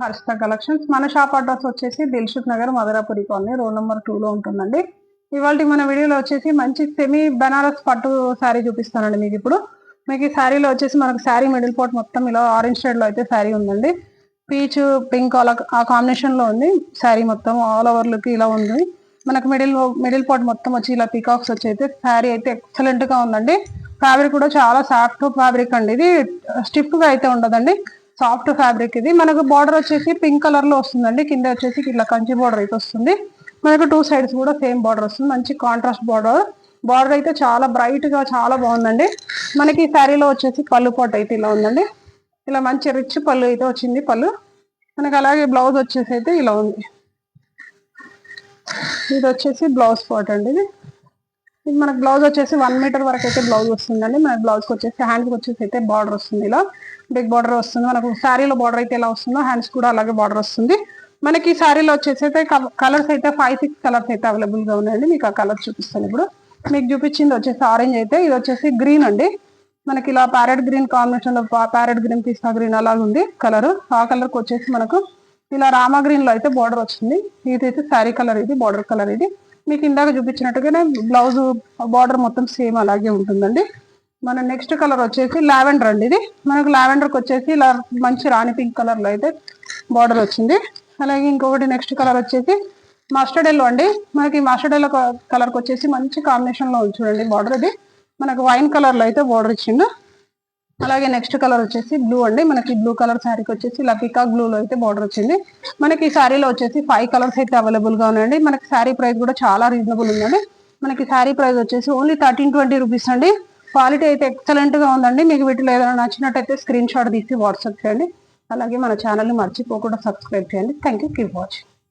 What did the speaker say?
Harshita collections. మన shop address వచ్చేసి Dilsukh Nagar Madhurapuri colony road number 2 లో ఉంటుందండి. ఇవాళ మన వీడియోలో వచ్చేసి మంచి సెమీ బనారస్ పట్టు శారీ చూపిస్తానండి. మీకు ఈ శారీలో వచ్చేసి మనకు శారీ మిడిల్ పార్ట్ మొత్తం ఇలా ఆరెంజ్ షేడ్ లో అయితే శారీ ఉందండి. పీచ్ పింక్ అలా ఆ కాంబినేషన్ లో ఉంది శారీ మొత్తం. ఆల్ ఓవర్ లుక్ ఇలా ఉంది. మనకు మిడిల్ పార్ట్ మొత్తం వచ్చి ఇలా పీకాక్స్ వచ్చి అయితే శారీ అయితే ఎక్సలెంట్ గా ఉందండి. ఫ్యాబ్రిక్ కూడా చాలా సాఫ్ట్ ఫ్యాబ్రిక్ అండి. ఇది స్టిఫ్ గా అయితే ఉండదండి, సాఫ్ట్ ఫ్యాబ్రిక్. ఇది మనకు బార్డర్ వచ్చేసి పింక్ కలర్ లో వస్తుందండి. కింద వచ్చేసి ఇలా కంచి బార్డర్ అయితే వస్తుంది. మనకు 2 సైడ్స్ కూడా సేమ్ బార్డర్ వస్తుంది. మంచి కాంట్రాస్ట్ బార్డర్ అయితే చాలా బ్రైట్ గా చాలా బాగుందండి. మనకి ఈ శారీలో వచ్చేసి పళ్ళు పాట్ అయితే ఇలా ఉందండి. ఇలా మంచి రిచ్ పళ్ళు అయితే వచ్చింది. పళ్ళు మనకు అలాగే బ్లౌజ్ వచ్చేసి అయితే ఇలా ఉంది. ఇది వచ్చేసి బ్లౌజ్ పార్ట్ అండి. ఇది మనకు బ్లౌజ్ వచ్చేసి 1 మీటర్ వరకు అయితే బ్లౌజ్ వస్తుందండి. మన బ్లౌజ్కి వచ్చేసి హ్యాండ్కి వచ్చేసి అయితే బార్డర్ వస్తుంది. ఇలా బిగ్ బార్డర్ వస్తుంది. మనకు శారీలో బార్డర్ అయితే ఎలా వస్తుందో హ్యాండ్స్ కూడా అలాగే బార్డర్ వస్తుంది. మనకి శారీలో వచ్చేసి అయితే కలర్స్ అయితే 5-6 కలర్స్ అయితే అవైలబుల్ గా ఉన్నాయండి. మీకు ఆ కలర్ చూపిస్తాను ఇప్పుడు. మీకు చూపించింది వచ్చేసి ఆరెంజ్ అయితే, ఇది వచ్చేసి గ్రీన్ అండి. మనకి ఇలా ప్యారెట్ గ్రీన్ కాంబినేషన్ లో ప్యారెట్ గ్రీన్ పిస్తా గ్రీన్ అలాగ ఉంది కలర్. ఆ కలర్ కి వచ్చేసి మనకు ఇలా రామా గ్రీన్ లో అయితే బార్డర్ వచ్చింది. ఇదైతే శారీ కలర్, ఇది బార్డర్ కలర్. ఇది మీకు ఇందాక చూపించినట్టుగానే బ్లౌజ్ బార్డర్ మొత్తం సేమ్ అలాగే ఉంటుందండి. మన నెక్స్ట్ కలర్ వచ్చేసి లావెండర్ అండి. ఇది మనకు లావెండర్ కి వచ్చేసి ఇలా మంచి రాణి పింక్ కలర్ లో అయితే బార్డర్ వచ్చింది. అలాగే ఇంకొకటి నెక్స్ట్ కలర్ వచ్చేసి మస్టర్డ్ ఎల్లో అండి. మనకి మస్టర్డ్ ఎల్లో కలర్ కి వచ్చేసి మంచి కాంబినేషన్ లో చూడండి బార్డర్. ఇది మనకు వైన్ కలర్ లో అయితే బార్డర్ ఇచ్చిండు. అలాగే నెక్స్ట్ కలర్ వచ్చేసి బ్లూ అండి. మనకి బ్లూ కలర్ శారీకి వచ్చేసి ఇలా పికాక్ బ్లూ లో అయితే బార్డర్ వచ్చింది. మనకి ఈ శారీలో వచ్చేసి 5 కలర్స్ అయితే అవైలబుల్ గా ఉన్నాయండి. మనకి శారీ ప్రైస్ కూడా చాలా రీజనబుల్ ఉందండి. మనకి శారీ ప్రైస్ వచ్చేసి ఓన్లీ 1320 రూపీస్ అండి. క్వాలిటీ అయితే ఎక్సలెంట్ గా ఉందండి. మీకు వీటిలో ఏదైనా నచ్చినట్టయితే స్క్రీన్ షాట్ తీసి వాట్సాప్ చేయండి. అలాగే మన ఛానల్ని మర్చిపోకుండా సబ్స్క్రైబ్ చేయండి. Thank you. Keep watching.